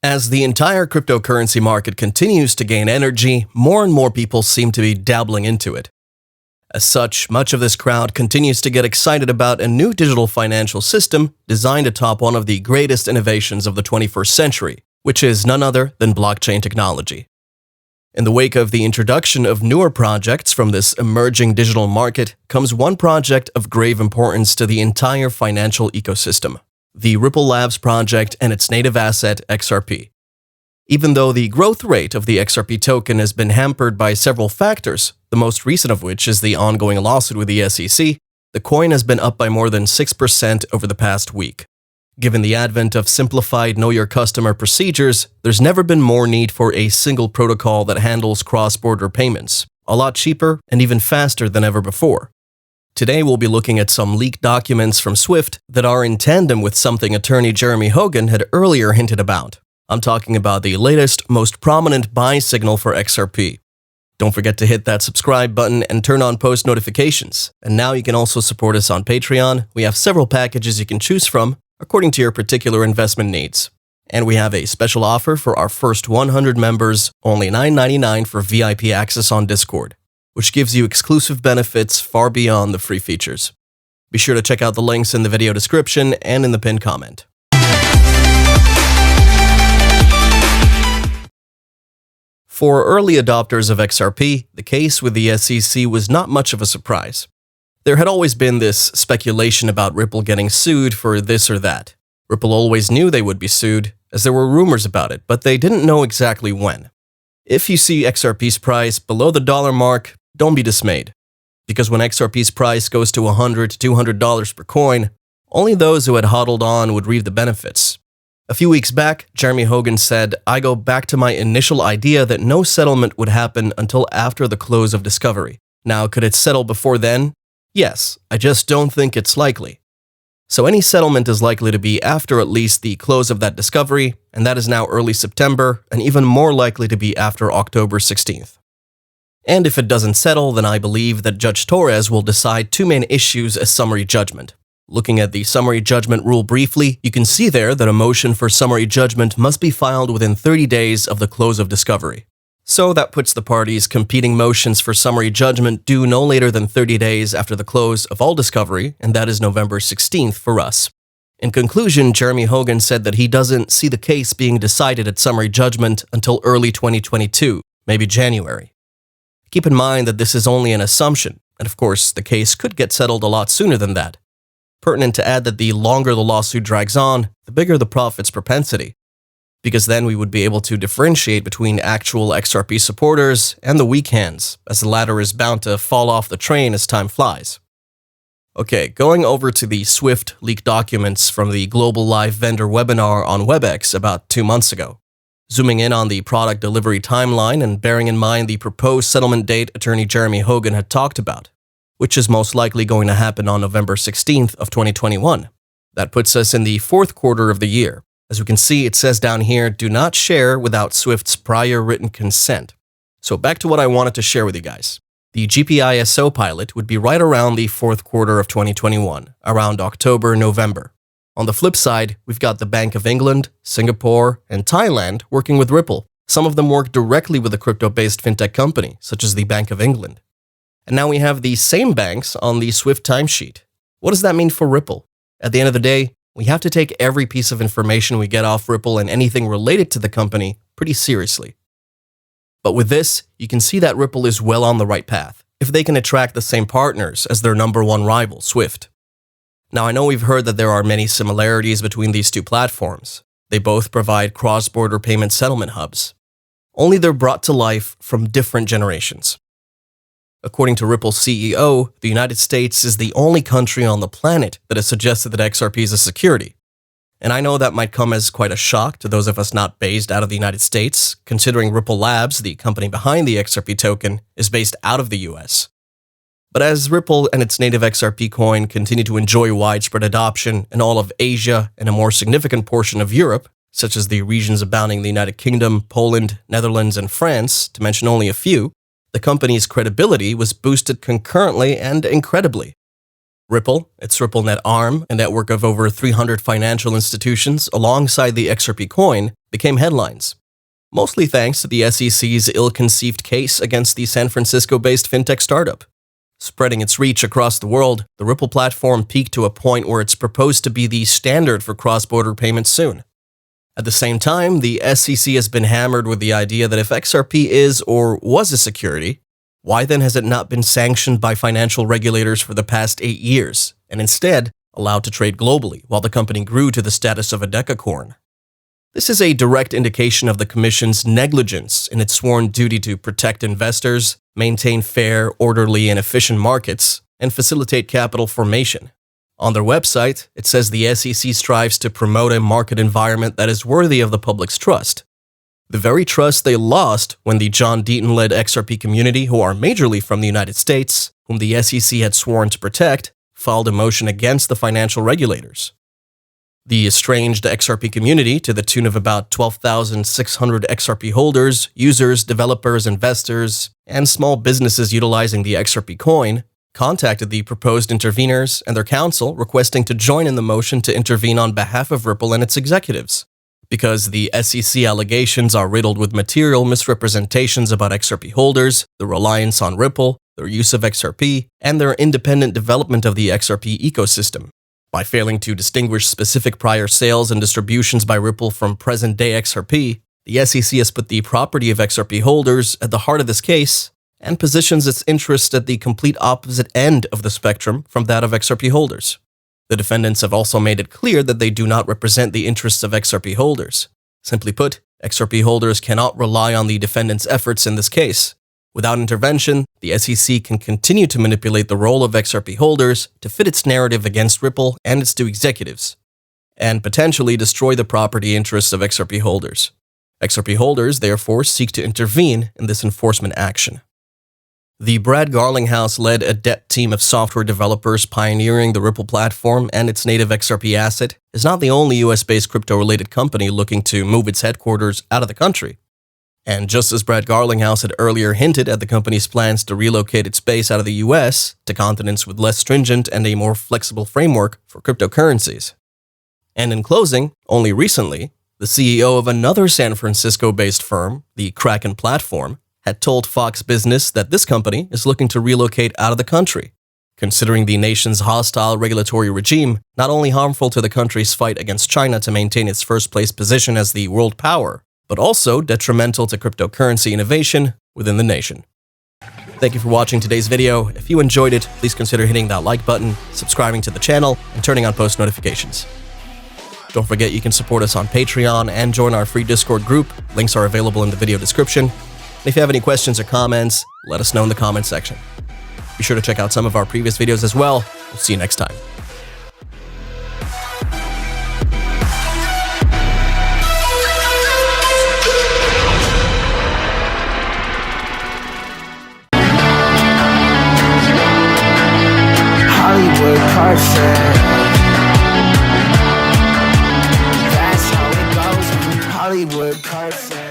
As the entire cryptocurrency market continues to gain energy, more and more people seem to be dabbling into it. As such, much of this crowd continues to get excited about a new digital financial system designed atop one of the greatest innovations of the 21st century, which is none other than blockchain technology. In the wake of the introduction of newer projects from this emerging digital market comes one project of grave importance to the entire financial ecosystem: the Ripple Labs project and its native asset XRP. Even though the growth rate of the XRP token has been hampered by several factors, the most recent of which is the ongoing lawsuit with the SEC, the coin has been up by more than 6% over the past week. Given the advent of simplified know-your-customer procedures, there's never been more need for a single protocol that handles cross-border payments, a lot cheaper and even faster than ever before. Today we'll be looking at some leaked documents from SWIFT that are in tandem with something attorney Jeremy Hogan had earlier hinted about. I'm talking about the latest, most prominent buy signal for XRP. Don't forget to hit that subscribe button and turn on post notifications. And now you can also support us on Patreon. We have several packages you can choose from, according to your particular investment needs. And we have a special offer for our first 100 members, only $9.99 for VIP access on Discord, which gives you exclusive benefits far beyond the free features. Be sure to check out the links in the video description and in the pinned comment. For early adopters of XRP, the case with the SEC was not much of a surprise. There had always been this speculation about Ripple getting sued for this or that. Ripple always knew they would be sued, as there were rumors about it, but they didn't know exactly when. If you see XRP's price below the dollar mark, don't be dismayed, because when XRP's price goes to $100 to $200 per coin, only those who had hodled on would reap the benefits. A few weeks back, Jeremy Hogan said, "I go back to my initial idea that no settlement would happen until after the close of discovery. Now, could it settle before then? Yes, I just don't think it's likely." So any settlement is likely to be after at least the close of that discovery, and that is now early September, and even more likely to be after October 16th. And if it doesn't settle, then I believe that Judge Torres will decide two main issues as summary judgment. Looking at the summary judgment rule briefly, you can see there that a motion for summary judgment must be filed within 30 days of the close of discovery. So that puts the parties' competing motions for summary judgment due no later than 30 days after the close of all discovery, and that is November 16th for us. In conclusion, Jeremy Hogan said that he doesn't see the case being decided at summary judgment until early 2022, maybe January. Keep in mind that this is only an assumption, and of course, the case could get settled a lot sooner than that. Pertinent to add that the longer the lawsuit drags on, the bigger the profits propensity, because then we would be able to differentiate between actual XRP supporters and the weak hands, as the latter is bound to fall off the train as time flies. Okay, going over to the SWIFT leaked documents from the Global Live Vendor webinar on WebEx about 2 months ago. Zooming in on the product delivery timeline and bearing in mind the proposed settlement date attorney Jeremy Hogan had talked about, which is most likely going to happen on November 16th of 2021. That puts us in the fourth quarter of the year. As we can see, it says down here, do not share without SWIFT's prior written consent. So back to what I wanted to share with you guys. The GPISO pilot would be right around the fourth quarter of 2021, around October, November. On the flip side, we've got the Bank of England, Singapore, and Thailand working with Ripple. Some of them work directly with a crypto-based fintech company, such as the Bank of England. And now we have the same banks on the SWIFT timesheet. What does that mean for Ripple? At the end of the day, we have to take every piece of information we get off Ripple and anything related to the company pretty seriously. But with this, you can see that Ripple is well on the right path, if they can attract the same partners as their number one rival, SWIFT. Now, I know we've heard that there are many similarities between these two platforms. They both provide cross-border payment settlement hubs. Only they're brought to life from different generations. According to Ripple's CEO, the United States is the only country on the planet that has suggested that XRP is a security. And I know that might come as quite a shock to those of us not based out of the United States, considering Ripple Labs, the company behind the XRP token, is based out of the US. But as Ripple and its native XRP coin continue to enjoy widespread adoption in all of Asia and a more significant portion of Europe, such as the regions abounding the United Kingdom, Poland, Netherlands, and France, to mention only a few, the company's credibility was boosted concurrently and incredibly. Ripple, its RippleNet arm, a network of over 300 financial institutions alongside the XRP coin, became headlines, mostly thanks to the SEC's ill-conceived case against the San Francisco-based fintech startup. Spreading its reach across the world, the Ripple platform peaked to a point where it's proposed to be the standard for cross-border payments soon. At the same time, the SEC has been hammered with the idea that if XRP is or was a security, why then has it not been sanctioned by financial regulators for the past 8 years, and instead allowed to trade globally while the company grew to the status of a decacorn? This is a direct indication of the Commission's negligence in its sworn duty to protect investors, maintain fair, orderly, and efficient markets, and facilitate capital formation. On their website, it says the SEC strives to promote a market environment that is worthy of the public's trust. The very trust they lost when the John Deaton-led XRP community, who are majorly from the United States, whom the SEC had sworn to protect, filed a motion against the financial regulators. The estranged XRP community, to the tune of about 12,600 XRP holders, users, developers, investors, and small businesses utilizing the XRP coin, contacted the proposed interveners and their counsel requesting to join in the motion to intervene on behalf of Ripple and its executives. Because the SEC allegations are riddled with material misrepresentations about XRP holders, the reliance on Ripple, their use of XRP, and their independent development of the XRP ecosystem. By failing to distinguish specific prior sales and distributions by Ripple from present-day XRP, the SEC has put the property of XRP holders at the heart of this case and positions its interests at the complete opposite end of the spectrum from that of XRP holders. The defendants have also made it clear that they do not represent the interests of XRP holders. Simply put, XRP holders cannot rely on the defendants' efforts in this case. Without intervention, the SEC can continue to manipulate the role of XRP holders to fit its narrative against Ripple and its two executives, and potentially destroy the property interests of XRP holders. XRP holders, therefore, seek to intervene in this enforcement action. The Brad Garlinghouse-led adept team of software developers pioneering the Ripple platform and its native XRP asset is not the only US-based crypto-related company looking to move its headquarters out of the country. And just as Brad Garlinghouse had earlier hinted at the company's plans to relocate its base out of the US to continents with less stringent and a more flexible framework for cryptocurrencies. And in closing, only recently, the CEO of another San Francisco-based firm, the Kraken platform, had told Fox Business that this company is looking to relocate out of the country, considering the nation's hostile regulatory regime not only harmful to the country's fight against China to maintain its first-place position as the world power, but also detrimental to cryptocurrency innovation within the nation. Thank you for watching today's video. If you enjoyed it, please consider hitting that like button, subscribing to the channel, and turning on post notifications. Don't forget you can support us on Patreon and join our free Discord group. Links are available in the video description. And if you have any questions or comments, let us know in the comment section. Be sure to check out some of our previous videos as well. We'll see you next time. Hollywood Carson. That's how it goes. Hollywood Carson.